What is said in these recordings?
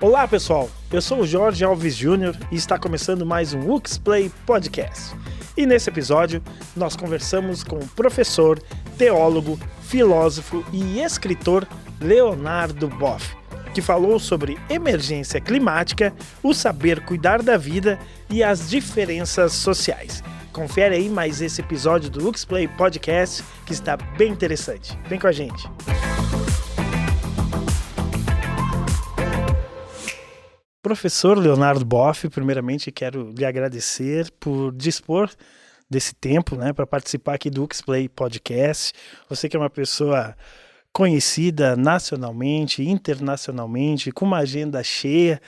Olá pessoal, eu sou o Jorge Alves Júnior e está começando mais um UXPlay Podcast. E nesse episódio nós conversamos com o professor, teólogo, filósofo e escritor Leonardo Boff, que falou sobre emergência climática, o saber cuidar da vida e as diferenças sociais. Confere aí mais esse episódio do UXPlay Podcast que está bem interessante. Vem com a gente! Professor Leonardo Boff, primeiramente quero lhe agradecer por dispor desse tempo, para participar aqui do UXPlay Podcast. Você que é uma pessoa conhecida nacionalmente, internacionalmente, com uma agenda cheia,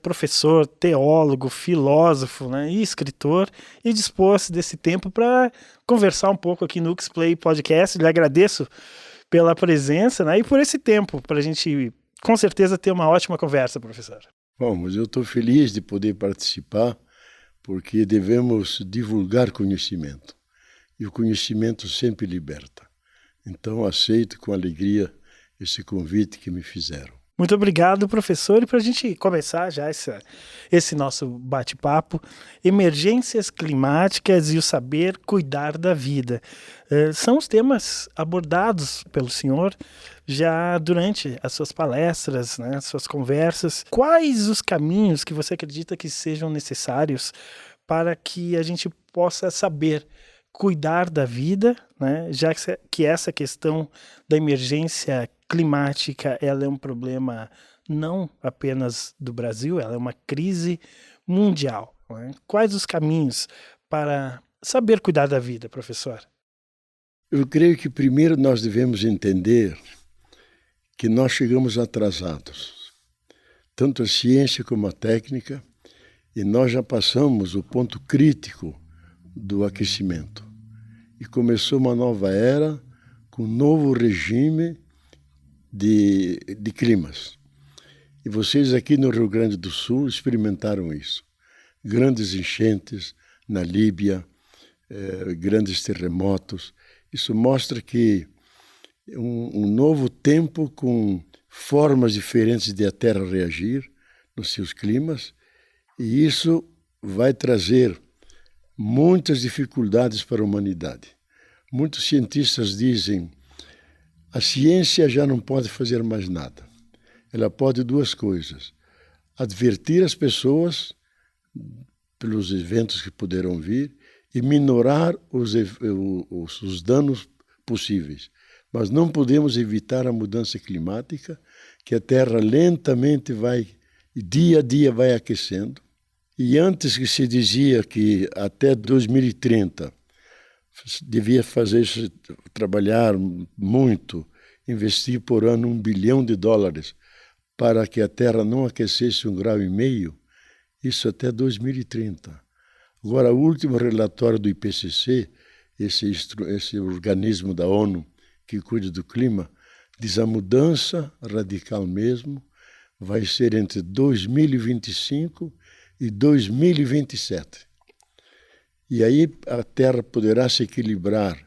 professor, teólogo, filósofo, e escritor, e dispôs desse tempo para conversar um pouco aqui no UXPlay Podcast. Lhe agradeço pela presença, e por esse tempo, para a gente, com certeza, ter uma ótima conversa, professor. Bom, mas eu estou feliz de poder participar, porque devemos divulgar conhecimento. E o conhecimento sempre liberta. Então, aceito com alegria esse convite que me fizeram. Muito obrigado, professor. E para a gente começar já esse nosso bate-papo, emergências climáticas e o saber cuidar da vida. São os temas abordados pelo senhor já durante as suas palestras, as suas conversas. Quais os caminhos que você acredita que sejam necessários para que a gente possa saber cuidar da vida, já que essa questão da emergência climática ela é um problema não apenas do Brasil, ela é uma crise mundial. Quais os caminhos para saber cuidar da vida, professor? Eu creio que primeiro nós devemos entender que nós chegamos atrasados, tanto a ciência como a técnica, e nós já passamos o ponto crítico do aquecimento. E começou uma nova era com um novo regime de climas. E vocês aqui no Rio Grande do Sul experimentaram isso. Grandes enchentes na Líbia, grandes terremotos. Isso mostra que um novo tempo com formas diferentes de a Terra reagir nos seus climas, e isso vai trazer muitas dificuldades para a humanidade. Muitos cientistas dizem a ciência já não pode fazer mais nada. Ela pode duas coisas: advertir as pessoas pelos eventos que poderão vir e minorar os danos possíveis. Mas não podemos evitar a mudança climática, que a Terra lentamente dia a dia vai aquecendo. E antes que se dizia que até 2030 devia trabalhar muito, investir por ano $1 bilhão para que a Terra não aquecesse 1,5 graus, isso até 2030. Agora, o último relatório do IPCC, esse organismo da ONU que cuida do clima, diz a mudança radical mesmo vai ser entre 2025 e 2027. E aí a Terra poderá se equilibrar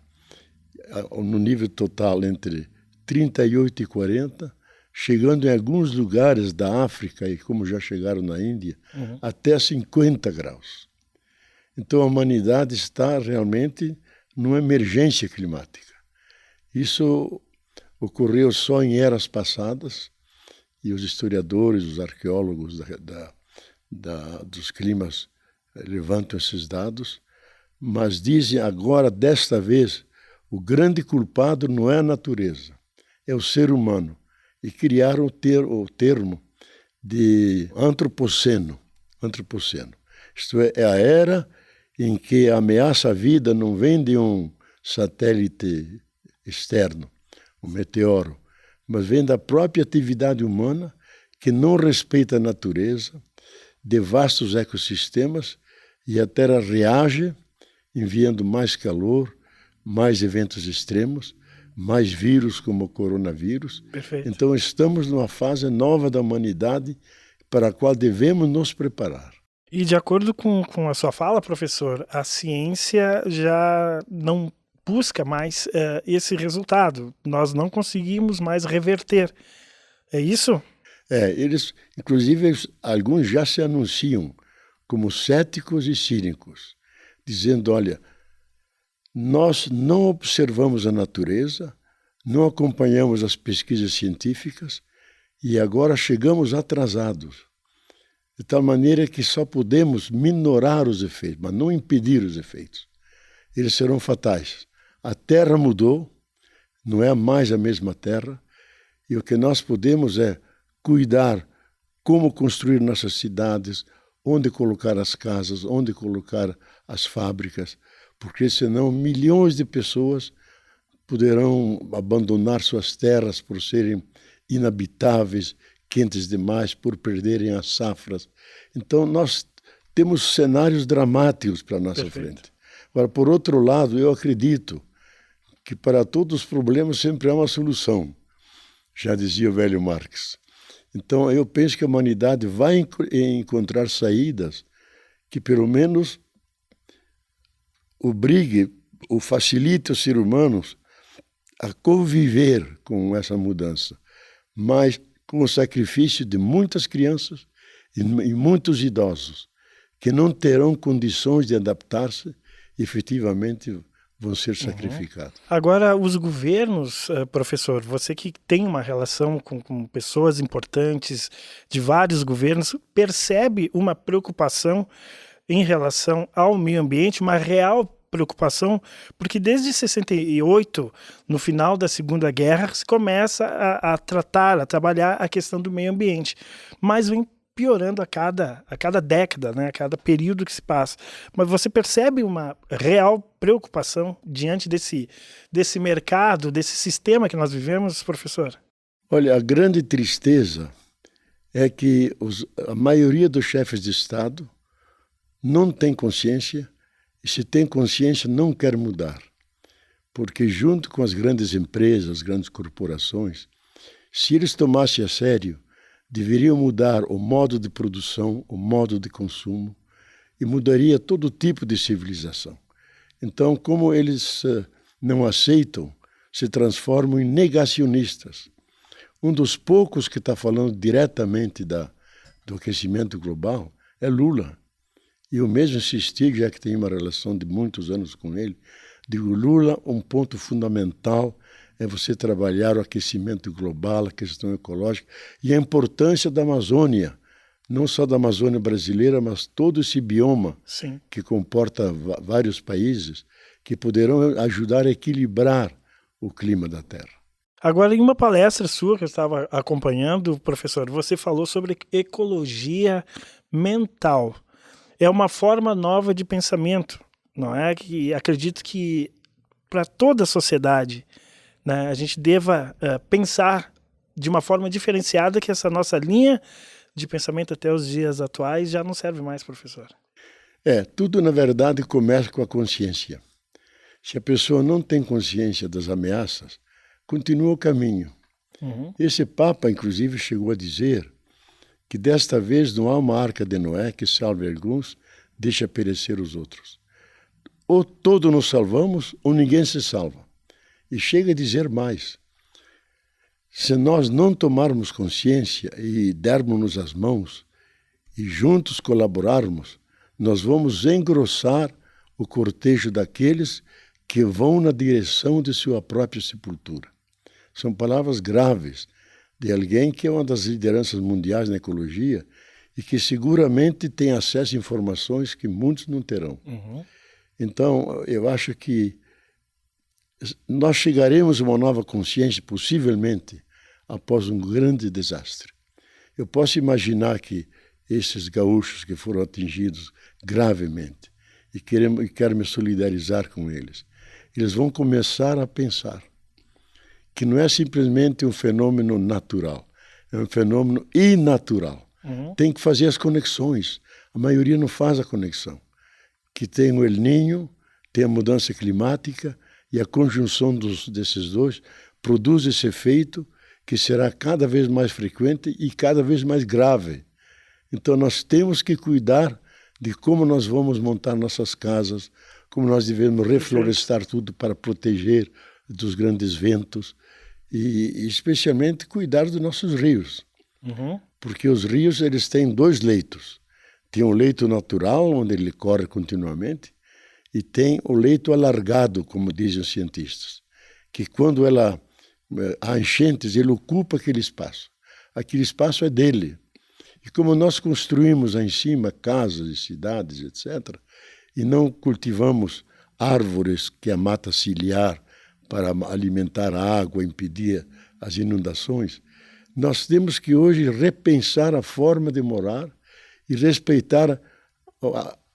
no nível total entre 38 e 40, chegando em alguns lugares da África, e como já chegaram na Índia, até 50 graus. Então a humanidade está realmente numa emergência climática. Isso ocorreu só em eras passadas, e os historiadores, os arqueólogos dos climas levantam esses dados, mas dizem agora, desta vez, o grande culpado não é a natureza, é o ser humano. E criaram o termo de antropoceno. Isto é a era em que a ameaça à vida não vem de um satélite externo, um meteoro, mas vem da própria atividade humana que não respeita a natureza, devasta os ecossistemas, e a Terra reage enviando mais calor, mais eventos extremos, mais vírus como o coronavírus. Perfeito. Então estamos numa fase nova da humanidade para a qual devemos nos preparar. E de acordo com a sua fala, professor, a ciência já não busca mais esse resultado. Nós não conseguimos mais reverter. É isso? Eles, inclusive, alguns já se anunciam como céticos e cínicos, dizendo, olha, nós não observamos a natureza, não acompanhamos as pesquisas científicas e agora chegamos atrasados, de tal maneira que só podemos minorar os efeitos, mas não impedir os efeitos. Eles serão fatais. A Terra mudou, não é mais a mesma Terra, e o que nós podemos é cuidar como construir nossas cidades, onde colocar as casas, onde colocar as fábricas, porque senão milhões de pessoas poderão abandonar suas terras por serem inabitáveis, quentes demais, por perderem as safras. Então, nós temos cenários dramáticos para a nossa frente. Agora, por outro lado, eu acredito que para todos os problemas sempre há uma solução, já dizia o velho Marx. Então, eu penso que a humanidade vai encontrar saídas que, pelo menos, obrigue ou facilite os seres humanos a conviver com essa mudança, mas com o sacrifício de muitas crianças e muitos idosos, que não terão condições de adaptar-se, efetivamente vão ser sacrificados. Agora, os governos, professor, você que tem uma relação com pessoas importantes de vários governos, percebe uma preocupação em relação ao meio ambiente, uma real preocupação, porque desde 68, no final da Segunda Guerra, se começa a trabalhar a questão do meio ambiente, mas vem piorando a cada década, né? A cada período que se passa. Mas você percebe uma real preocupação diante desse mercado, desse sistema que nós vivemos, professor? Olha, a grande tristeza é que a maioria dos chefes de Estado não tem consciência, e se tem consciência não quer mudar. Porque junto com as grandes empresas, as grandes corporações, se eles tomassem a sério, deveriam mudar o modo de produção, o modo de consumo, e mudaria todo tipo de civilização. Então, como eles não aceitam, se transformam em negacionistas. Um dos poucos que está falando diretamente do aquecimento global é Lula. E eu mesmo insisti, já que tenho uma relação de muitos anos com ele, digo, Lula, um ponto fundamental é você trabalhar o aquecimento global, a questão ecológica e a importância da Amazônia, não só da Amazônia brasileira, mas todo esse bioma Sim. que comporta vários países que poderão ajudar a equilibrar o clima da Terra. Agora, em uma palestra sua que eu estava acompanhando, professor, você falou sobre ecologia mental. É uma forma nova de pensamento, não é? Que acredito que para toda a sociedade, né, a gente deva pensar de uma forma diferenciada, que essa nossa linha de pensamento até os dias atuais já não serve mais, professor. Tudo na verdade começa com a consciência. Se a pessoa não tem consciência das ameaças, continua o caminho. Esse Papa, inclusive, chegou a dizer que desta vez não há uma arca de Noé que salve alguns, deixa perecer os outros. Ou todos nos salvamos, ou ninguém se salva. E chega a dizer mais. Se nós não tomarmos consciência e dermos-nos as mãos e juntos colaborarmos, nós vamos engrossar o cortejo daqueles que vão na direção de sua própria sepultura. São palavras graves de alguém que é uma das lideranças mundiais na ecologia e que seguramente tem acesso a informações que muitos não terão. Então, eu acho que nós chegaremos a uma nova consciência, possivelmente, após um grande desastre. Eu posso imaginar que esses gaúchos que foram atingidos gravemente, e quero me solidarizar com eles, eles vão começar a pensar que não é simplesmente um fenômeno natural, é um fenômeno inatural. Tem que fazer as conexões. A maioria não faz a conexão. Que tem o El Niño, tem a mudança climática, e a conjunção desses dois produz esse efeito que será cada vez mais frequente e cada vez mais grave. Então nós temos que cuidar de como nós vamos montar nossas casas, como nós devemos reflorestar tudo para proteger dos grandes ventos e especialmente cuidar dos nossos rios. Uhum. Porque os rios eles têm dois leitos. Tem o leito natural, onde ele corre continuamente, e tem o leito alargado, como dizem os cientistas, que quando há enchentes, ele ocupa aquele espaço. Aquele espaço é dele. E como nós construímos aí em cima casas e cidades, etc., e não cultivamos árvores, que é a mata ciliar, para alimentar a água, impedir as inundações, nós temos que hoje repensar a forma de morar e respeitar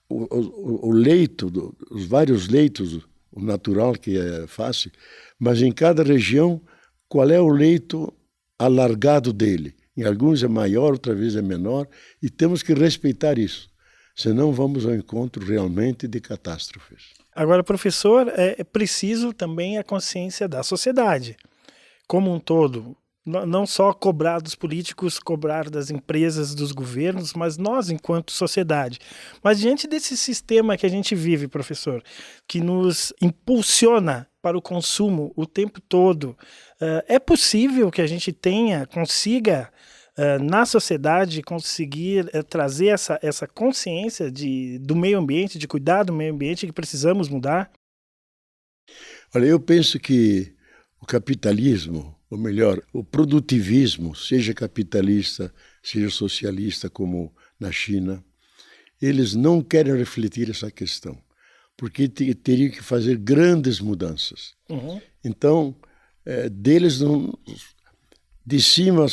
o leito, os vários leitos, o natural, que é fácil, mas em cada região, qual é o leito alargado dele? Em alguns é maior, outra vez é menor, e temos que respeitar isso, senão vamos ao encontro realmente de catástrofes. Agora, professor, é preciso também a consciência da sociedade como um todo. Não só cobrar dos políticos, cobrar das empresas, dos governos, mas nós enquanto sociedade. Mas diante desse sistema que a gente vive, professor, que nos impulsiona para o consumo o tempo todo, é possível que a gente consiga na sociedade conseguir trazer essa consciência do meio ambiente, de cuidar do meio ambiente, que precisamos mudar? Olha, eu penso que o capitalismo, ou melhor, o produtivismo, seja capitalista, seja socialista, como na China, eles não querem refletir essa questão, porque teriam que fazer grandes mudanças. Uhum. Então, deles não, de cima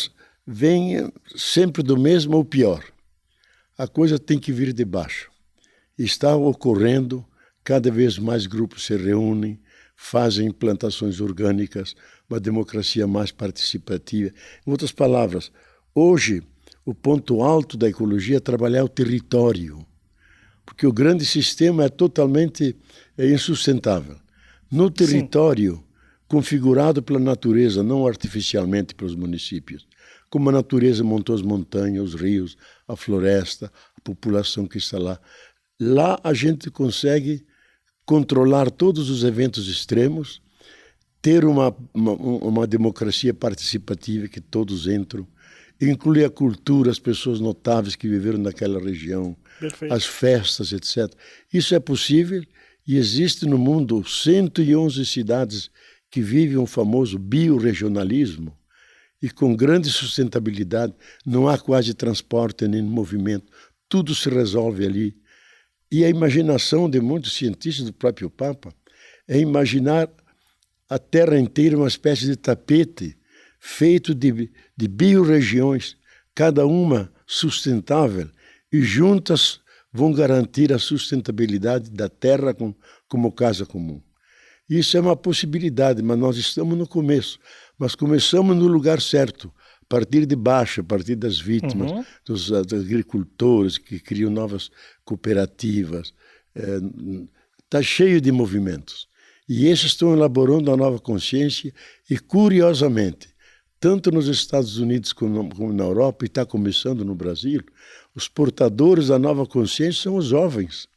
vem sempre do mesmo ou pior. A coisa tem que vir de baixo. Está ocorrendo, cada vez mais grupos se reúnem, fazem plantações orgânicas, uma democracia mais participativa. Em outras palavras, hoje o ponto alto da ecologia é trabalhar o território, porque o grande sistema é totalmente insustentável. No território, sim, configurado pela natureza, não artificialmente pelos municípios, como a natureza montou as montanhas, os rios, a floresta, a população que está lá. Lá a gente consegue controlar todos os eventos extremos, ter uma democracia participativa que todos entram, incluir a cultura, as pessoas notáveis que viveram naquela região, perfeito, as festas, etc. Isso é possível e existe no mundo 111 cidades que vivem um famoso biorregionalismo e com grande sustentabilidade, não há quase transporte nem movimento, tudo se resolve ali. E a imaginação de muitos cientistas, do próprio Papa, é imaginar a Terra inteira uma espécie de tapete feito de biorregiões, cada uma sustentável, e juntas vão garantir a sustentabilidade da Terra como casa comum. Isso é uma possibilidade, mas nós estamos no começo. Mas começamos no lugar certo, a partir de baixo, a partir das vítimas, uhum, dos agricultores que criam novas cooperativas. Está cheio de movimentos. E esses estão elaborando a nova consciência e, curiosamente, tanto nos Estados Unidos como na Europa, e está começando no Brasil, os portadores da nova consciência são os jovens,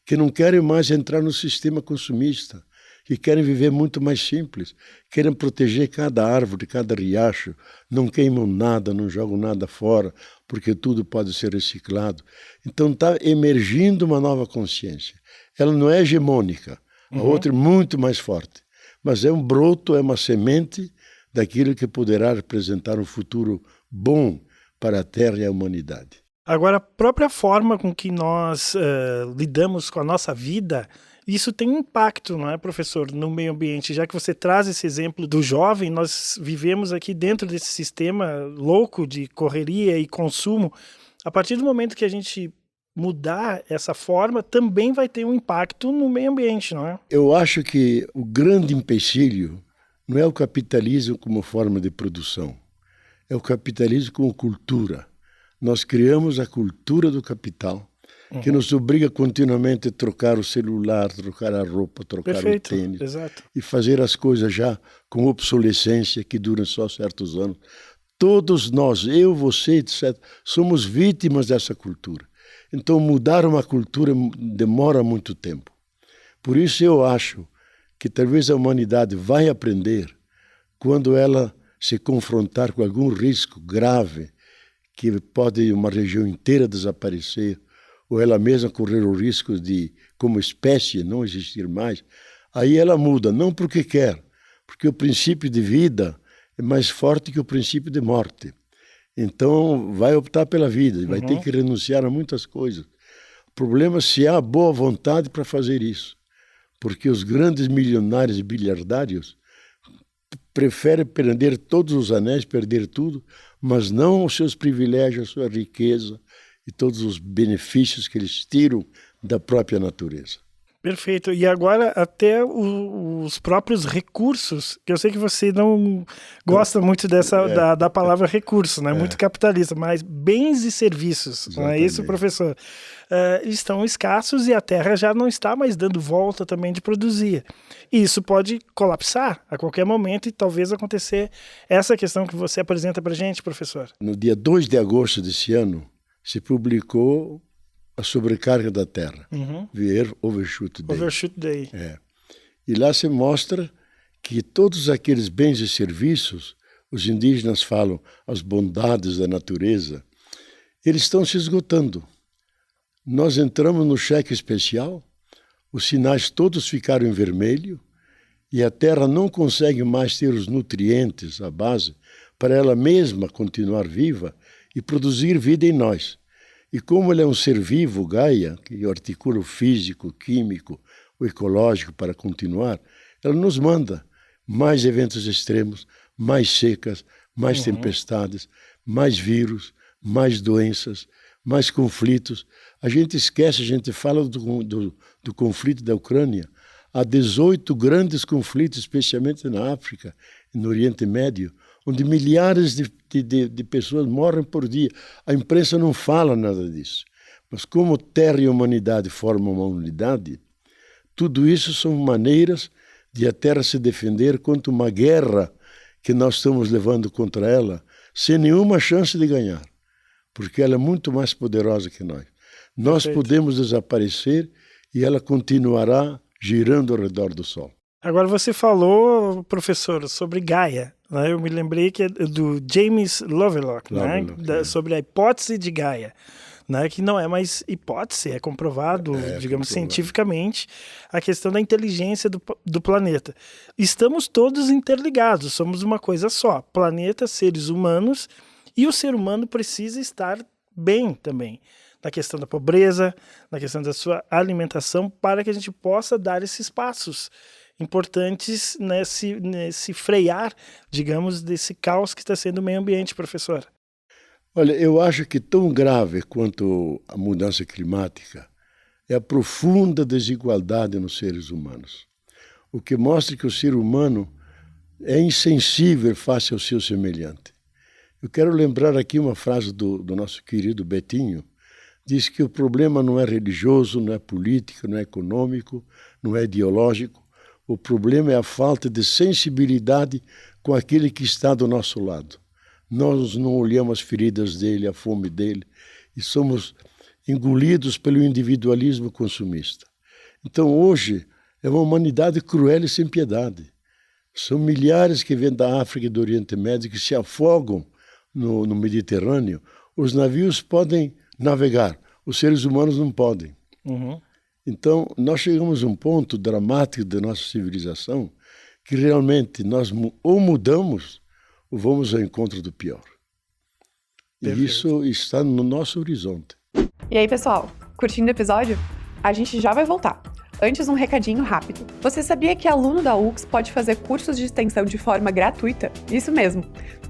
que não querem mais entrar no sistema consumista, que querem viver muito mais simples, querem proteger cada árvore, cada riacho, não queimam nada, não jogam nada fora, porque tudo pode ser reciclado. Então está emergindo uma nova consciência. Ela não é hegemônica, a outra é muito mais forte, mas é um broto, é uma semente daquilo que poderá representar um futuro bom para a Terra e a humanidade. Agora, a própria forma com que nós lidamos com a nossa vida, isso tem um impacto, não é, professor, no meio ambiente. Já que você traz esse exemplo do jovem, nós vivemos aqui dentro desse sistema louco de correria e consumo. A partir do momento que a gente mudar essa forma, também vai ter um impacto no meio ambiente, não é? Eu acho que o grande empecilho não é o capitalismo como forma de produção, é o capitalismo como cultura. Nós criamos a cultura do capital, que nos obriga continuamente a trocar o celular, trocar a roupa, trocar perfeito, o tênis. Exato. E fazer as coisas já com obsolescência que duram só certos anos. Todos nós, eu, você, etc., somos vítimas dessa cultura. Então mudar uma cultura demora muito tempo. Por isso eu acho que talvez a humanidade vai aprender quando ela se confrontar com algum risco grave que pode uma região inteira desaparecer, ou ela mesma correr o risco de, como espécie, não existir mais, aí ela muda, não porque quer, porque o princípio de vida é mais forte que o princípio de morte. Então, vai optar pela vida, vai ter que renunciar a muitas coisas. O problema é se há boa vontade para fazer isso, porque os grandes milionários e bilhardários preferem perder todos os anéis, perder tudo, mas não os seus privilégios, a sua riqueza e todos os benefícios que eles tiram da própria natureza. Perfeito. E agora até os próprios recursos, que eu sei que você não gosta muito da palavra recurso, né? Muito capitalista, mas bens e serviços, Exatamente. não é isso, professor? Estão escassos e a terra já não está mais dando volta também de produzir. E isso pode colapsar a qualquer momento e talvez acontecer essa questão que você apresenta para a gente, professor. No dia 2 de agosto desse ano, se publicou a sobrecarga da Terra, Year Overshoot Day. Overshoot Day. E lá se mostra que todos aqueles bens e serviços, os indígenas falam as bondades da natureza, eles estão se esgotando. Nós entramos no cheque especial, os sinais todos ficaram em vermelho e a Terra não consegue mais ter os nutrientes, a base, para ela mesma continuar viva e produzir vida em nós. E como ele é um ser vivo, Gaia, que articula o físico, o químico, o ecológico para continuar, ela nos manda mais eventos extremos, mais secas, mais tempestades, mais vírus, mais doenças, mais conflitos. A gente esquece, a gente fala do conflito da Ucrânia. Há 18 grandes conflitos, especialmente na África e no Oriente Médio, onde milhares de pessoas morrem por dia. A imprensa não fala nada disso. Mas como terra e humanidade formam uma unidade, tudo isso são maneiras de a Terra se defender contra uma guerra que nós estamos levando contra ela, sem nenhuma chance de ganhar, porque ela é muito mais poderosa que nós. Nós podemos desaparecer e ela continuará girando ao redor do Sol. Agora você falou, professor, sobre Gaia, né? Eu me lembrei que é do James Lovelock, né? Sobre a hipótese de Gaia, né? Que não é mais hipótese, é comprovado, digamos, cientificamente, a questão da inteligência do planeta. Estamos todos interligados, somos uma coisa só, planeta, seres humanos, e o ser humano precisa estar bem também, na questão da pobreza, na questão da sua alimentação, para que a gente possa dar esses passos importantes nesse frear, digamos, desse caos que está sendo o meio ambiente, professor. Olha, eu acho que tão grave quanto a mudança climática é a profunda desigualdade nos seres humanos. O que mostra que o ser humano é insensível face ao seu semelhante. Eu quero lembrar aqui uma frase do nosso querido Betinho, diz que o problema não é religioso, não é político, não é econômico, não é ideológico. O problema é a falta de sensibilidade com aquele que está do nosso lado. Nós não olhamos as feridas dele, a fome dele, e somos engolidos pelo individualismo consumista. Então, hoje, é uma humanidade cruel e sem piedade. São milhares que vêm da África e do Oriente Médio que se afogam no Mediterrâneo. Os navios podem navegar, os seres humanos não podem. Então, nós chegamos a um ponto dramático da nossa civilização que realmente nós ou mudamos ou vamos ao encontro do pior. Perfeito. E isso está no nosso horizonte. E aí, pessoal, curtindo o episódio? A gente já vai voltar. Antes, um recadinho rápido. Você sabia que aluno da UX pode fazer cursos de extensão de forma gratuita? Isso mesmo!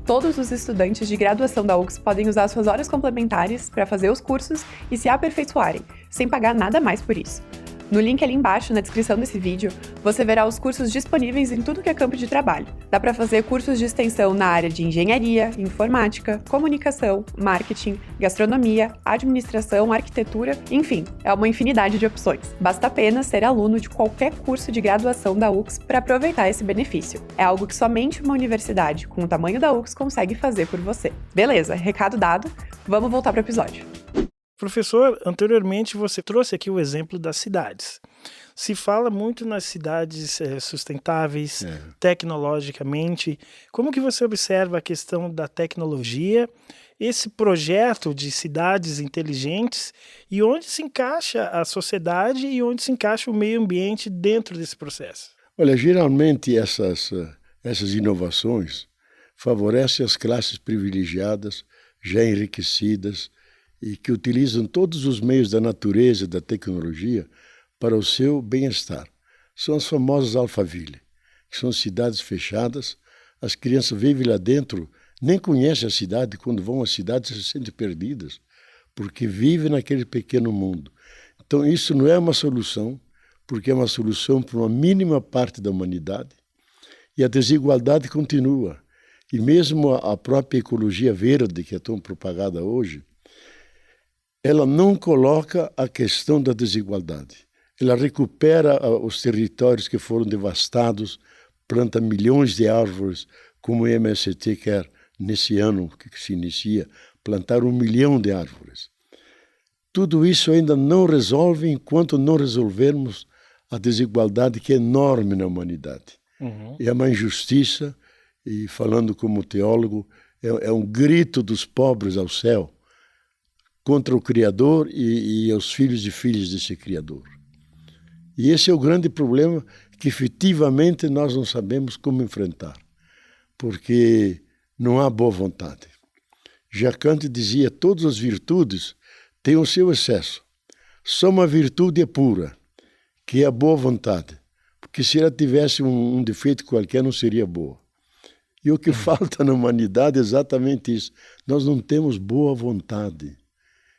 Todos os estudantes de graduação da UX podem usar suas horas complementares para fazer os cursos e se aperfeiçoarem, sem pagar nada mais por isso. No link ali embaixo, na descrição desse vídeo, você verá os cursos disponíveis em tudo que é campo de trabalho. Dá para fazer cursos de extensão na área de engenharia, informática, comunicação, marketing, gastronomia, administração, arquitetura, enfim, é uma infinidade de opções. Basta apenas ser aluno de qualquer curso de graduação da UX para aproveitar esse benefício. É algo que somente uma universidade com o tamanho da UX consegue fazer por você. Beleza, recado dado, vamos voltar para o episódio. Professor, anteriormente você trouxe aqui o exemplo das cidades. Se fala muito nas cidades sustentáveis, tecnologicamente. Como que você observa a questão da tecnologia, esse projeto de cidades inteligentes e onde se encaixa a sociedade e onde se encaixa o meio ambiente dentro desse processo? Olha, geralmente essas inovações favorecem as classes privilegiadas, já enriquecidas, e que utilizam todos os meios da natureza e da tecnologia para o seu bem-estar. São as famosas Alphaville, que são cidades fechadas, as crianças vivem lá dentro, nem conhecem a cidade, quando vão à cidade se sentem perdidas, porque vivem naquele pequeno mundo. Então isso não é uma solução, porque é uma solução para uma mínima parte da humanidade, e a desigualdade continua. E mesmo a própria ecologia verde, que é tão propagada hoje, ela não coloca a questão da desigualdade. Ela recupera os territórios que foram devastados, planta milhões de árvores, como o MST quer, nesse ano que se inicia, plantar 1 milhão de árvores. Tudo isso ainda não resolve enquanto não resolvermos a desigualdade que é enorme na humanidade. É uma injustiça, e falando como teólogo, é um grito dos pobres ao céu contra o Criador e aos filhos e filhas desse Criador. E esse é o grande problema que efetivamente nós não sabemos como enfrentar, porque não há boa vontade. Já Kant dizia, todas as virtudes têm o seu excesso. Só uma virtude é pura, que é a boa vontade, porque se ela tivesse um defeito qualquer não seria boa. E o que falta na humanidade é exatamente isso. Nós não temos boa vontade.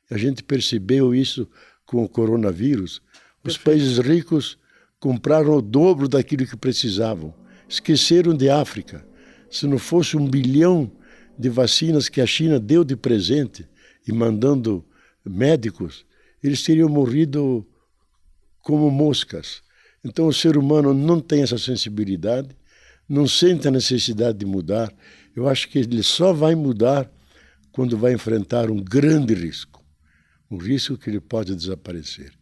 A gente percebeu isso com o coronavírus. Os países ricos compraram o dobro daquilo que precisavam. Esqueceram de África. Se não fosse 1 bilhão de vacinas que a China deu de presente e mandando médicos, eles teriam morrido como moscas. Então o ser humano não tem essa sensibilidade, não sente a necessidade de mudar. Eu acho que ele só vai mudar quando vai enfrentar um grande risco. Um risco que ele pode desaparecer.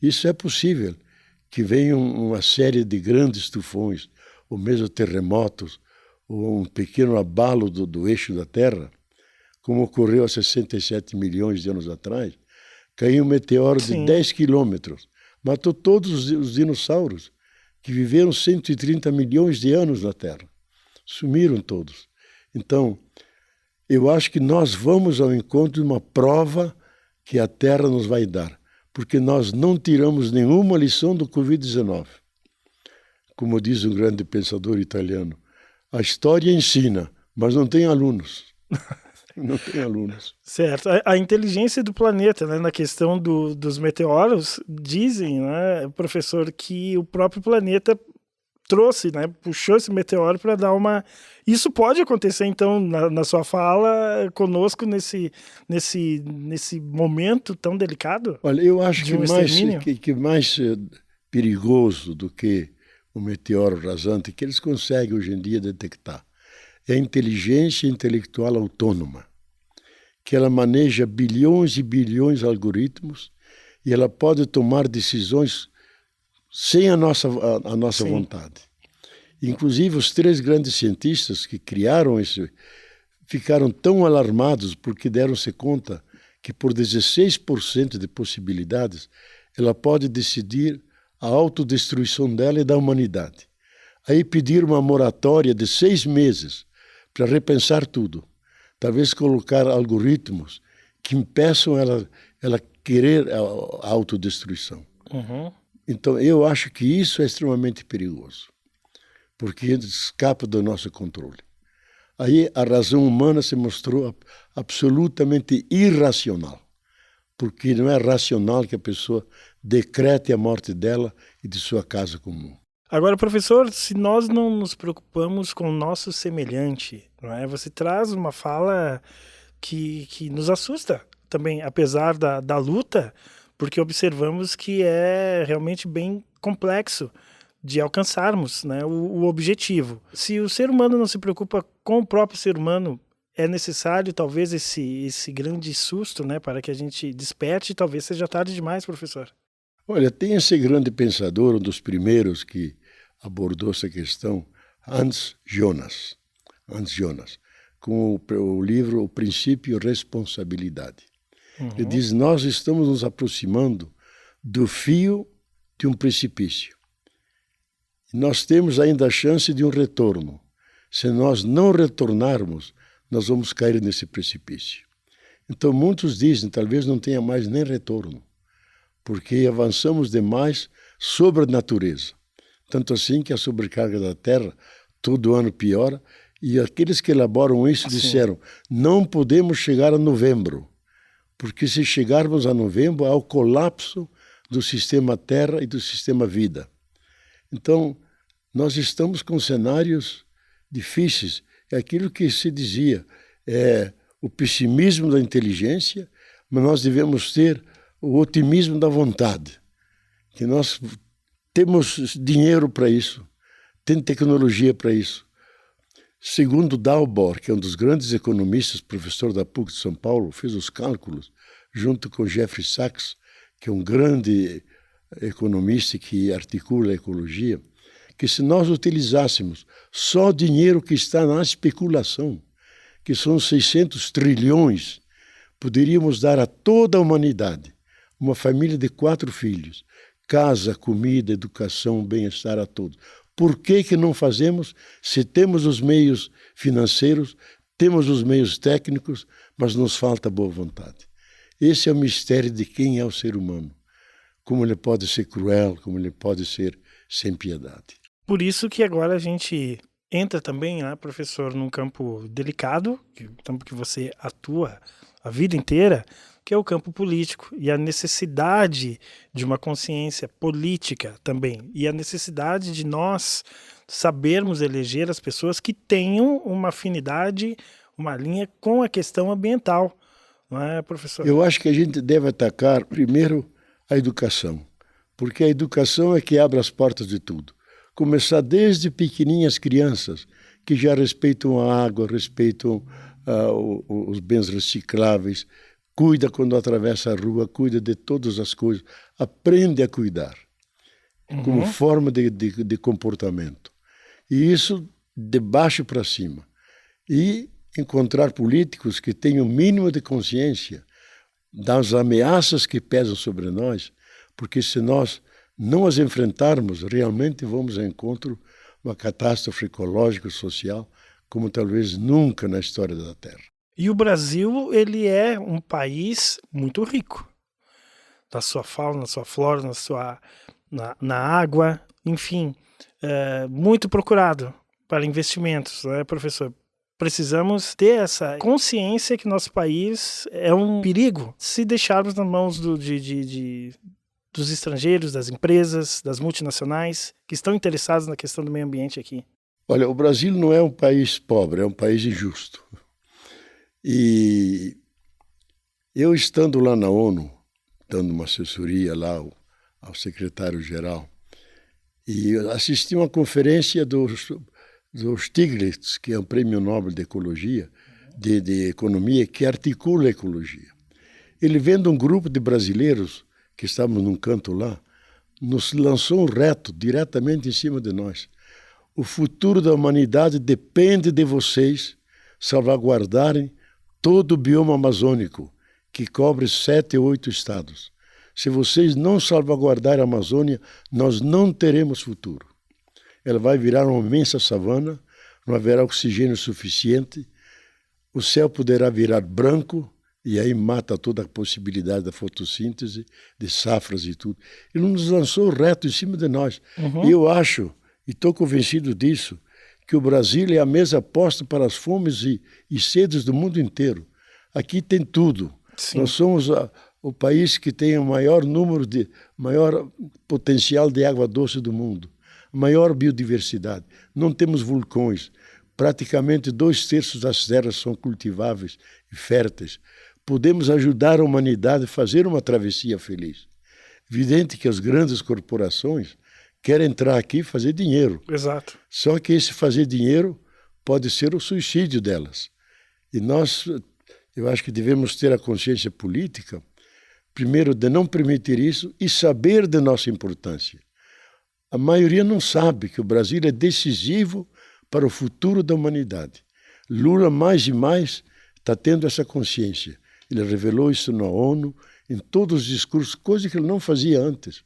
Isso é possível, que venha uma série de grandes tufões, ou mesmo terremotos, ou um pequeno abalo do eixo da Terra, como ocorreu há 67 milhões de anos atrás. Caiu um meteoro de 10 quilômetros, matou todos os dinossauros, que viveram 130 milhões de anos na Terra. Sumiram todos. Então, eu acho que nós vamos ao encontro de uma prova que a Terra nos vai dar, porque nós não tiramos nenhuma lição do Covid-19. Como diz um grande pensador italiano, a história ensina, mas não tem alunos. Não tem alunos. Certo. A inteligência do planeta, né, na questão dos meteoros, dizem, né, professor, que o próprio planeta trouxe, né, puxou esse meteoro para dar uma... Isso pode acontecer, então, na sua fala, conosco nesse momento tão delicado? Olha, eu acho que mais perigoso do que o meteoro rasante, que eles conseguem hoje em dia detectar, é a inteligência intelectual autônoma, que ela maneja bilhões e bilhões de algoritmos e ela pode tomar decisões sem a nossa vontade. Inclusive, os 3 grandes cientistas que criaram isso ficaram tão alarmados porque deram-se conta que por 16% de possibilidades ela pode decidir a autodestruição dela e da humanidade. Aí pediram uma moratória de 6 meses para repensar tudo. Talvez colocar algoritmos que impeçam ela querer a autodestruição. Então, eu acho que isso é extremamente perigoso, porque escapa do nosso controle. Aí a razão humana se mostrou absolutamente irracional, porque não é racional que a pessoa decrete a morte dela e de sua casa comum. Agora, professor, se nós não nos preocupamos com o nosso semelhante, não é? Você traz uma fala que nos assusta também, apesar da luta, porque observamos que é realmente bem complexo de alcançarmos, né, o objetivo. Se o ser humano não se preocupa com o próprio ser humano, é necessário talvez esse grande susto, né, para que a gente desperte, talvez seja tarde demais, professor. Olha, tem esse grande pensador, um dos primeiros que abordou essa questão, Hans Jonas, com o livro O Princípio e Responsabilidade. Ele diz, nós estamos nos aproximando do fio de um precipício. Nós temos ainda a chance de um retorno. Se nós não retornarmos, nós vamos cair nesse precipício. Então, muitos dizem, talvez não tenha mais nem retorno, porque avançamos demais sobre a natureza. Tanto assim que a sobrecarga da Terra todo ano piora, e aqueles que elaboram isso disseram, não podemos chegar a novembro, porque se chegarmos a novembro, há o colapso do sistema Terra e do sistema Vida. Então, nós estamos com cenários difíceis. É aquilo que se dizia, é o pessimismo da inteligência, mas nós devemos ter o otimismo da vontade, que nós temos dinheiro para isso, tem tecnologia para isso. Segundo Dalmor, que é um dos grandes economistas, professor da PUC de São Paulo, fez os cálculos, junto com Jeffrey Sachs, que é um grande economista que articula a ecologia, que se nós utilizássemos só o dinheiro que está na especulação, que são 600 trilhões, poderíamos dar a toda a humanidade uma família de 4 filhos, casa, comida, educação, bem-estar a todos. Por que não fazemos se temos os meios financeiros, temos os meios técnicos, mas nos falta boa vontade? Esse é o mistério de quem é o ser humano. Como ele pode ser cruel, como ele pode ser sem piedade. Por isso que agora a gente entra também, né, professor, num campo delicado, campo que você atua a vida inteira, que é o campo político, e a necessidade de uma consciência política também, e a necessidade de nós sabermos eleger as pessoas que tenham uma afinidade, uma linha com a questão ambiental, não é, professor? Eu acho que a gente deve atacar primeiro a educação, porque a educação é que abre as portas de tudo. Começar desde pequenininhas crianças que já respeitam a água, respeitam os bens recicláveis, cuida quando atravessa a rua, cuida de todas as coisas, aprende a cuidar como forma de comportamento. E isso de baixo para cima. E encontrar políticos que tenham o mínimo de consciência das ameaças que pesam sobre nós, porque se nós não as enfrentarmos, realmente vamos ao encontro de uma catástrofe ecológica e social como talvez nunca na história da Terra. E o Brasil, ele é um país muito rico, na sua fauna, na sua flora, na água, enfim, muito procurado para investimentos, né, professor? Precisamos ter essa consciência que nosso país é um perigo se deixarmos nas mãos dos estrangeiros, das empresas, das multinacionais que estão interessados na questão do meio ambiente aqui. Olha, o Brasil não é um país pobre, é um país injusto. E eu estando lá na ONU, dando uma assessoria lá ao secretário-geral, e assisti uma conferência do Stiglitz, que é um prêmio Nobel de Ecologia, de Economia, que articula a ecologia. Ele, vendo um grupo de brasileiros que estávamos num canto lá, nos lançou um reto diretamente em cima de nós. O futuro da humanidade depende de vocês salvaguardarem todo o bioma amazônico, que cobre 7 ou 8 estados. Se vocês não salvaguardarem a Amazônia, nós não teremos futuro. Ela vai virar uma imensa savana, não haverá oxigênio suficiente, o céu poderá virar branco, e aí mata toda a possibilidade da fotossíntese, de safras e tudo. Ele nos lançou reto em cima de nós. E eu acho, e estou convencido disso, que o Brasil é a mesa posta para as fomes e sedes do mundo inteiro. Aqui tem tudo. Sim. Nós somos o país que tem o maior potencial de água doce do mundo, maior biodiversidade. Não temos vulcões. Praticamente 2/3 das terras são cultiváveis e férteis. Podemos ajudar a humanidade a fazer uma travessia feliz. Evidente que as grandes corporações querem entrar aqui e fazer dinheiro. Exato. Só que esse fazer dinheiro pode ser o suicídio delas. E nós, eu acho que devemos ter a consciência política primeiro, de não permitir isso e saber de nossa importância. A maioria não sabe que o Brasil é decisivo para o futuro da humanidade. Lula, mais e mais, está tendo essa consciência. Ele revelou isso na ONU, em todos os discursos, coisa que ele não fazia antes.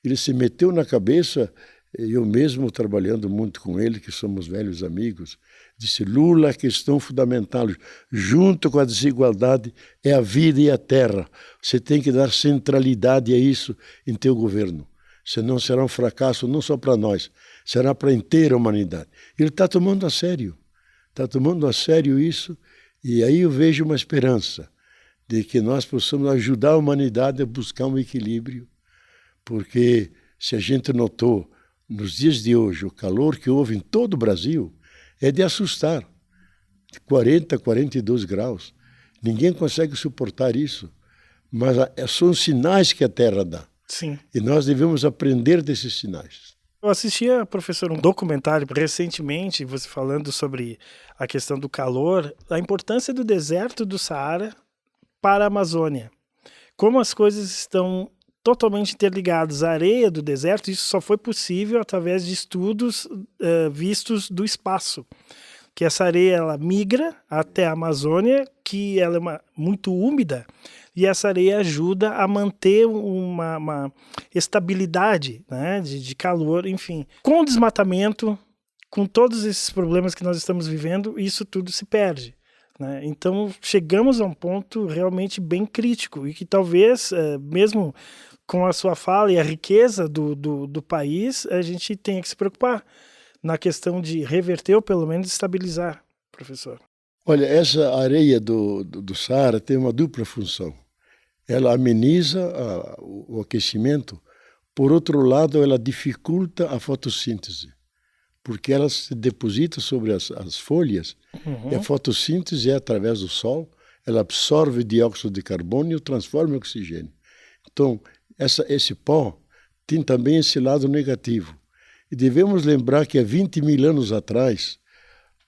Ele se meteu na cabeça, eu mesmo trabalhando muito com ele, que somos velhos amigos, disse: Lula, a questão fundamental, junto com a desigualdade, é a vida e a terra. Você tem que dar centralidade a isso em teu governo. Senão será um fracasso não só para nós, será para a inteira humanidade. Ele está tomando a sério isso, e aí eu vejo uma esperança de que nós possamos ajudar a humanidade a buscar um equilíbrio, porque se a gente notou nos dias de hoje o calor que houve em todo o Brasil, é de assustar, de 40, 42 graus. Ninguém consegue suportar isso, mas são sinais que a Terra dá. Sim. E nós devemos aprender desses sinais. Eu assistia, professor, um documentário recentemente, você falando sobre a questão do calor, a importância do deserto do Saara para a Amazônia. Como as coisas estão totalmente interligadas. A areia do deserto, isso só foi possível através de estudos vistos do espaço. Que essa areia ela migra até a Amazônia, que ela é muito úmida, e essa areia ajuda a manter uma estabilidade, né, de calor, enfim. Com o desmatamento, com todos esses problemas que nós estamos vivendo, isso tudo se perde, né? Então, chegamos a um ponto realmente bem crítico e que talvez, mesmo com a sua fala e a riqueza do país, a gente tenha que se preocupar na questão de reverter ou pelo menos estabilizar, professor. Olha, essa areia do Saara tem uma dupla função. Ela ameniza o aquecimento, por outro lado, ela dificulta a fotossíntese, porque ela se deposita sobre as folhas, e a fotossíntese é através do sol, ela absorve dióxido de carbono e transforma em oxigênio. Então, esse pó tem também esse lado negativo. E devemos lembrar que há 20 mil anos atrás,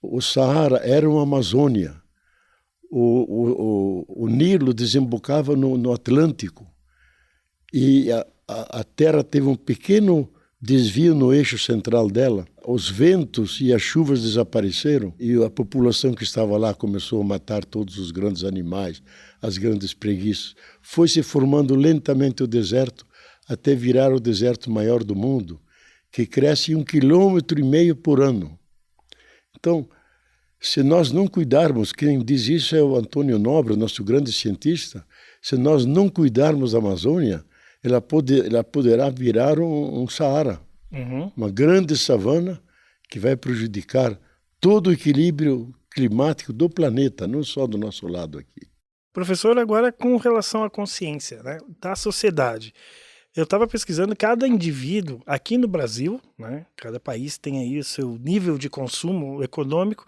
o Saara era uma Amazônia. O Nilo desembocava no Atlântico. E a Terra teve um pequeno desvio no eixo central dela. Os ventos e as chuvas desapareceram e a população que estava lá começou a matar todos os grandes animais, as grandes preguiças. Foi se formando lentamente o deserto até virar o deserto maior do mundo, que cresce 1,5 km por ano. Então, se nós não cuidarmos, quem diz isso é o Antônio Nobre, nosso grande cientista, se nós não cuidarmos da Amazônia, ela poderá virar um Saara, uma grande savana que vai prejudicar todo o equilíbrio climático do planeta, não só do nosso lado aqui. Professor, agora com relação à consciência, né, da sociedade. Eu estava pesquisando, cada indivíduo aqui no Brasil, né, cada país tem aí o seu nível de consumo econômico,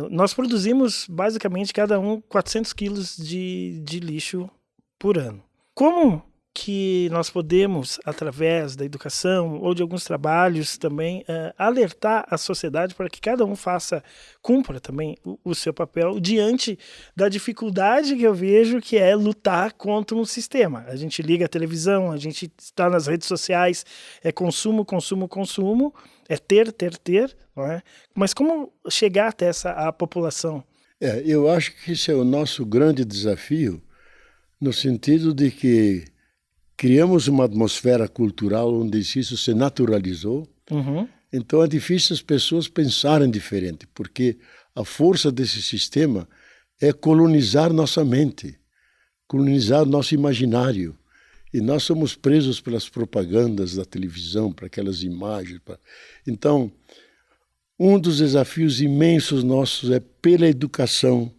nós produzimos basicamente cada um 400 quilos de lixo por ano. Como que nós podemos, através da educação ou de alguns trabalhos também, alertar a sociedade para que cada um cumpra também o seu papel diante da dificuldade que eu vejo que é lutar contra um sistema. A gente liga a televisão, a gente está nas redes sociais, é consumo, consumo, consumo, é ter, não é? Mas como chegar até a população? Eu acho que esse é o nosso grande desafio, no sentido de que criamos uma atmosfera cultural onde isso se naturalizou. Então é difícil as pessoas pensarem diferente, porque a força desse sistema é colonizar nossa mente, colonizar nosso imaginário. E nós somos presos pelas propagandas da televisão, para aquelas imagens. Então, um dos desafios imensos nossos é pela educação,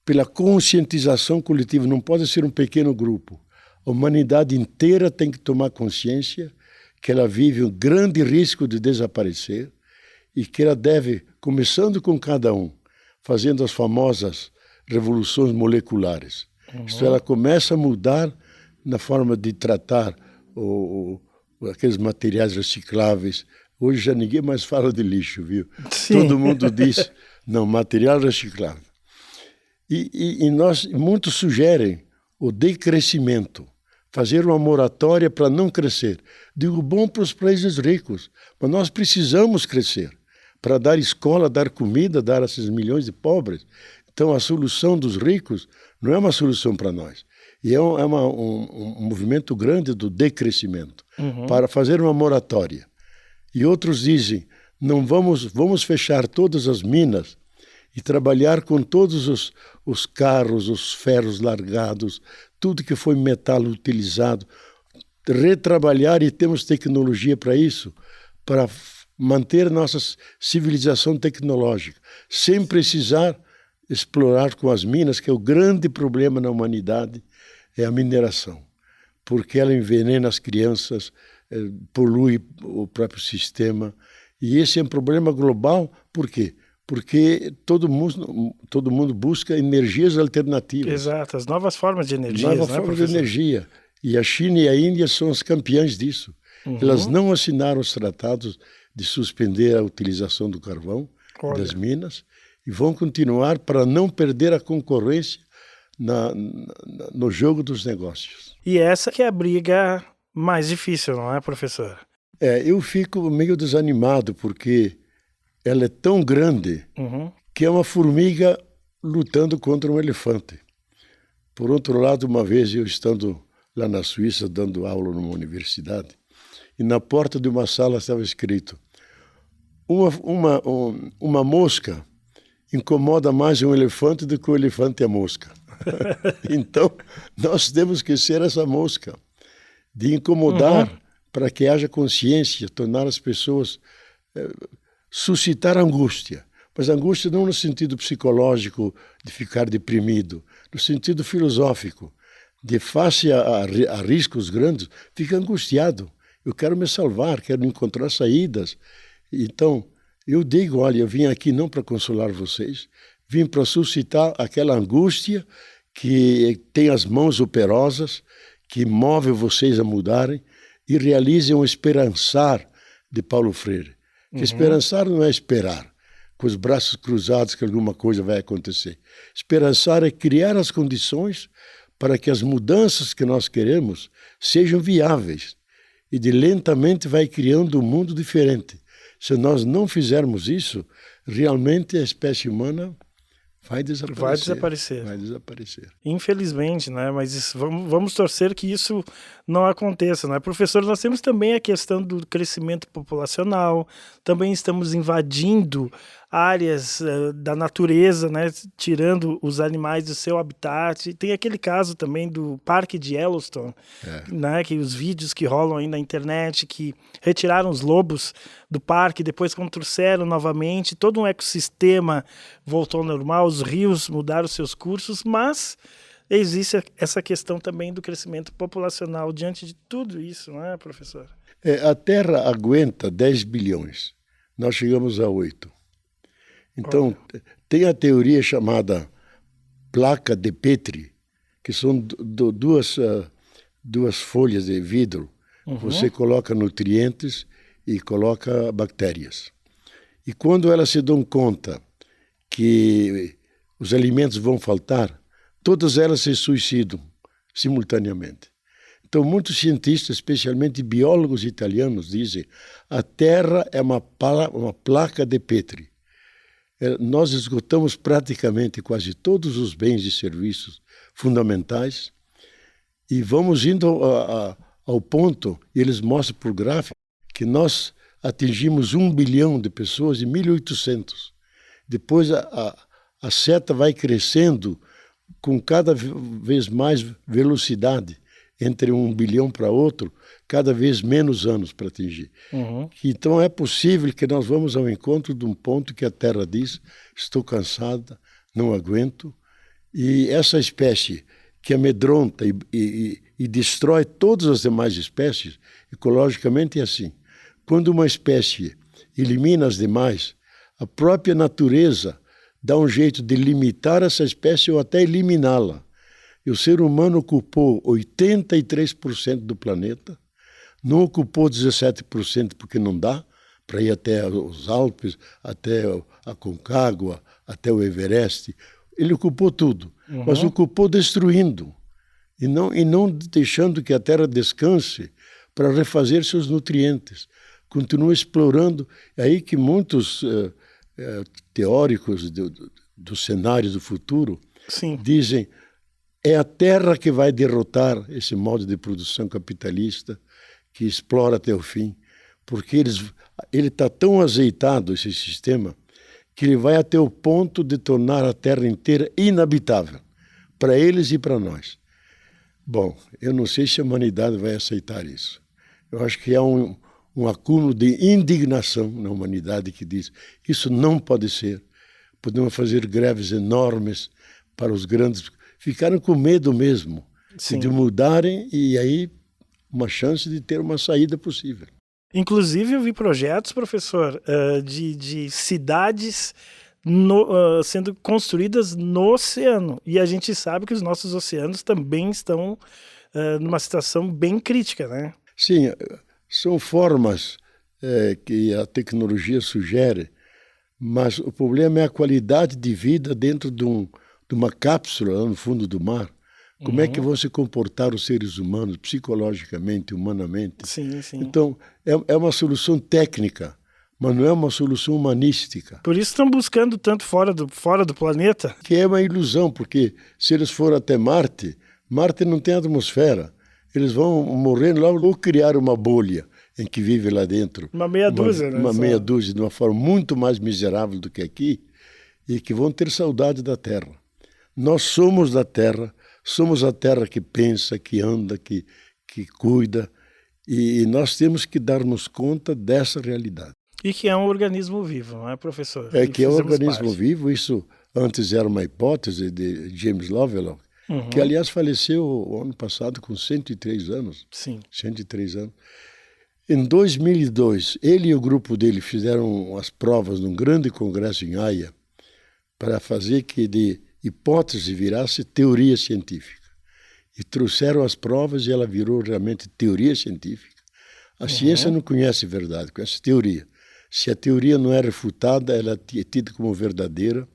pela conscientização coletiva. Não pode ser um pequeno grupo. A humanidade inteira tem que tomar consciência que ela vive um grande risco de desaparecer e que ela deve, começando com cada um, fazendo as famosas revoluções moleculares. Isto, ela começa a mudar na forma de tratar aqueles materiais recicláveis. Hoje já ninguém mais fala de lixo, viu? Sim. Todo mundo diz, não, material reciclável. E muitos sugerem o decrescimento, fazer uma moratória para não crescer. Digo, bom para os países ricos, mas nós precisamos crescer para dar escola, dar comida, dar a esses milhões de pobres. Então, a solução dos ricos não é uma solução para nós. E é um movimento grande do decrescimento, para fazer uma moratória. E outros dizem, não vamos fechar todas as minas e trabalhar com todos os carros, os ferros largados, tudo que foi metal utilizado, retrabalhar, e temos tecnologia para isso, para manter nossa civilização tecnológica, sem precisar explorar com as minas, que é o grande problema na humanidade, é a mineração, porque ela envenena as crianças, polui o próprio sistema, e esse é um problema global. Por quê? Porque todo mundo busca energias alternativas. Exato, as novas formas de energia. Novas formas de energia. E a China e a Índia são as campeãs disso. Elas não assinaram os tratados de suspender a utilização do carvão, das minas, e vão continuar para não perder a concorrência no jogo dos negócios. E essa que é a briga mais difícil, não é, professor? Eu fico meio desanimado, porque ela é tão grande que é uma formiga lutando contra um elefante. Por outro lado, uma vez eu estando lá na Suíça, dando aula numa universidade, e na porta de uma sala estava escrito: uma mosca incomoda mais um elefante do que o elefante a mosca. Então, nós temos que ser essa mosca, de incomodar para que haja consciência, tornar as pessoas, suscitar angústia. Mas angústia não no sentido psicológico de ficar deprimido, no sentido filosófico, de face a riscos grandes, fica angustiado. Eu quero me salvar, quero encontrar saídas. Então, eu digo, olha, eu vim aqui não para consolar vocês, vim para suscitar aquela angústia que tem as mãos operosas, que move vocês a mudarem e realizem um esperançar de Paulo Freire. Que esperançar não é esperar, com os braços cruzados que alguma coisa vai acontecer. Esperançar é criar as condições para que as mudanças que nós queremos sejam viáveis. E de lentamente vai criando um mundo diferente. Se nós não fizermos isso, realmente a espécie humana vai desaparecer. Vai desaparecer. Infelizmente, né? Mas vamos torcer que isso não aconteça, né? Professor, nós temos também a questão do crescimento populacional, também estamos invadindo áreas da natureza, né? Tirando os animais do seu habitat. Tem aquele caso também do Parque de Yellowstone, né? Que os vídeos que rolam aí na internet, que retiraram os lobos do parque, depois quando trouxeram novamente, todo um ecossistema voltou ao normal, os rios mudaram seus cursos, mas existe essa questão também do crescimento populacional diante de tudo isso, não é, professor? A Terra aguenta 10 bilhões, nós chegamos a 8. Então, tem a teoria chamada placa de Petri, que são duas folhas de vidro. Você coloca nutrientes e coloca bactérias. E quando elas se dão conta que os alimentos vão faltar, todas elas se suicidam simultaneamente. Então, muitos cientistas, especialmente biólogos italianos, dizem: a Terra é uma placa de Petri. Nós esgotamos praticamente quase todos os bens e serviços fundamentais e vamos indo ao ponto, e eles mostram por gráfico, que nós atingimos 1 bilhão de pessoas em 1800. Depois a seta vai crescendo com cada vez mais velocidade, entre 1 bilhão para outro, cada vez menos anos para atingir. Então é possível que nós vamos ao encontro de um ponto que a Terra diz: estou cansada, não aguento. E essa espécie que amedronta e destrói todas as demais espécies, ecologicamente é assim. Quando uma espécie elimina as demais, a própria natureza dá um jeito de limitar essa espécie ou até eliminá-la. E o ser humano ocupou 83% do planeta, não ocupou 17% porque não dá para ir até os Alpes, até a Concagua, até o Everest. ele ocupou tudo, mas ocupou destruindo e não deixando que a terra descanse para refazer seus nutrientes. Continua explorando. É aí que muitos teóricos do cenário do futuro dizem é a terra que vai derrotar esse modo de produção capitalista que explora até o fim, porque ele está tão azeitado, esse sistema, que ele vai até o ponto de tornar a terra inteira inabitável, para eles e para nós. Bom, eu não sei se a humanidade vai aceitar isso. Eu acho que há um acúmulo de indignação na humanidade que diz isso não pode ser. Podemos fazer greves enormes para os grandes... Ficaram com medo mesmo de mudarem e aí uma chance de ter uma saída possível. Inclusive, eu vi projetos, professor, de cidades sendo construídas no oceano. E a gente sabe que os nossos oceanos também estão numa situação bem crítica, né? Sim, são formas que a tecnologia sugere, mas o problema é a qualidade de vida dentro de uma cápsula lá no fundo do mar. Como é que vão se comportar os seres humanos psicologicamente, humanamente? Sim, sim. Então, é uma solução técnica, mas não é uma solução humanística. Por isso estão buscando tanto fora do planeta. Que é uma ilusão, porque se eles forem até Marte, Marte não tem atmosfera. Eles vão morrer lá ou criar uma bolha em que vive lá dentro. Uma meia dúzia, né? Uma meia dúzia, de uma forma muito mais miserável do que aqui, e que vão ter saudade da Terra. Nós somos da Terra, somos a Terra que pensa, que anda, que cuida, e nós temos que darmos conta dessa realidade. E que é um organismo vivo, não é, professor? Que é um organismo vivo, isso antes era uma hipótese de James Lovelock, que aliás faleceu ano passado com 103 anos. Sim. 103 anos. Em 2002, ele e o grupo dele fizeram as provas num grande congresso em Haia para fazer que de hipótese virasse teoria científica. E trouxeram as provas e ela virou realmente teoria científica. A ciência não conhece verdade, conhece teoria. Se a teoria não é refutada, ela é tida como verdadeira.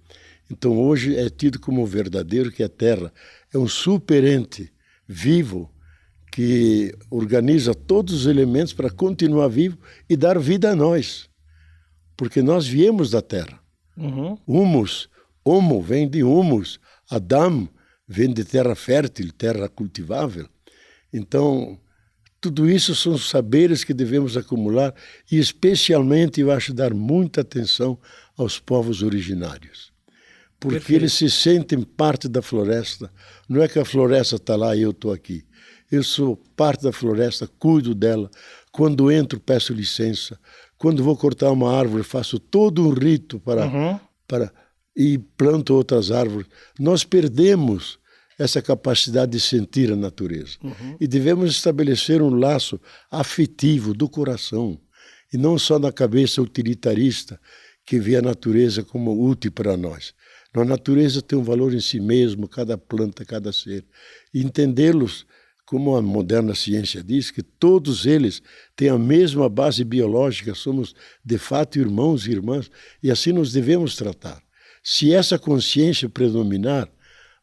Então hoje é tido como verdadeiro que a Terra é um superente vivo que organiza todos os elementos para continuar vivo e dar vida a nós. Porque nós viemos da Terra. Humus, homo vem de humus, Adam vem de terra fértil, terra cultivável. Então, tudo isso são saberes que devemos acumular e, especialmente, eu acho, dar muita atenção aos povos originários. Porque Perfeito. Eles se sentem parte da floresta. Não é que a floresta está lá e eu estou aqui. Eu sou parte da floresta, cuido dela. Quando entro, peço licença. Quando vou cortar uma árvore, faço todo um rito para e planto outras árvores. Nós perdemos essa capacidade de sentir a natureza. E devemos estabelecer um laço afetivo do coração, e não só na cabeça utilitarista, que vê a natureza como útil para nós. A natureza tem um valor em si mesmo, cada planta, cada ser. E entendê-los, como a moderna ciência diz, que todos eles têm a mesma base biológica, somos de fato irmãos e irmãs, e assim nos devemos tratar. Se essa consciência predominar,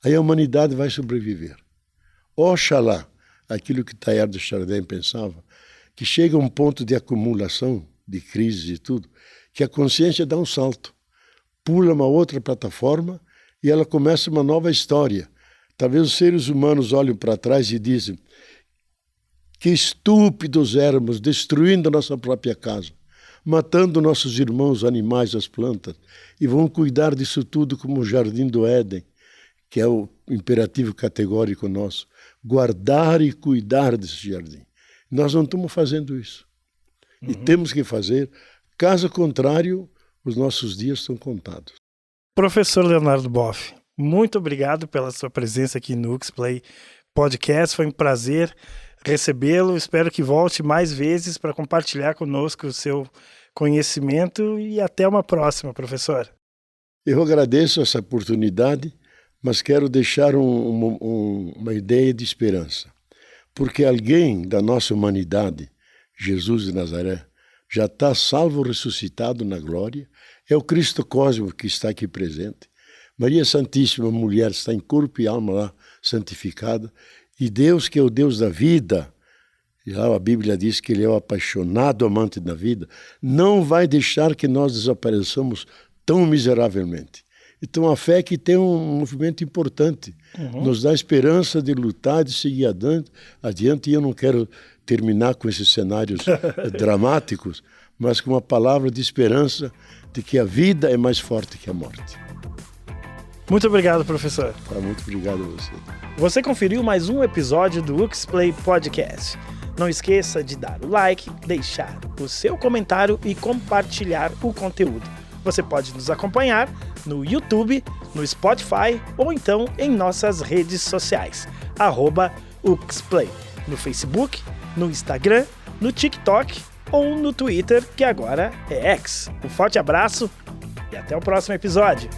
aí a humanidade vai sobreviver. Oxalá, aquilo que Teilhard de Chardin pensava, que chega a um ponto de acumulação, de crise e tudo, que a consciência dá um salto, pula uma outra plataforma e ela começa uma nova história. Talvez os seres humanos olhem para trás e dizem que estúpidos éramos, destruindo a nossa própria casa, matando nossos irmãos, os animais, as plantas, e vão cuidar disso tudo como o Jardim do Éden, que é o imperativo categórico nosso, guardar e cuidar desse jardim. Nós não estamos fazendo isso. E temos que fazer, caso contrário, os nossos dias são contados. Professor Leonardo Boff, muito obrigado pela sua presença aqui no UXPlay Podcast, foi um prazer recebê-lo, espero que volte mais vezes para compartilhar conosco o seu conhecimento e até uma próxima, professor. Eu agradeço essa oportunidade, mas quero deixar uma ideia de esperança. Porque alguém da nossa humanidade, Jesus de Nazaré, já está salvo, ressuscitado na glória, é o Cristo cósmico que está aqui presente, Maria Santíssima, mulher, está em corpo e alma lá, santificada. E Deus, que é o Deus da vida, e lá a Bíblia diz que Ele é o apaixonado amante da vida, não vai deixar que nós desapareçamos tão miseravelmente. Então a fé que tem um movimento importante, nos dá esperança de lutar, de seguir adiante, e eu não quero terminar com esses cenários dramáticos, mas com uma palavra de esperança de que a vida é mais forte que a morte. Muito obrigado, professor. Muito obrigado a você. Você conferiu mais um episódio do UXplay Podcast. Não esqueça de dar o like, deixar o seu comentário e compartilhar o conteúdo. Você pode nos acompanhar no YouTube, no Spotify ou então em nossas redes sociais, @UXplay, no Facebook, no Instagram, no TikTok ou no Twitter, que agora é X. Um forte abraço e até o próximo episódio.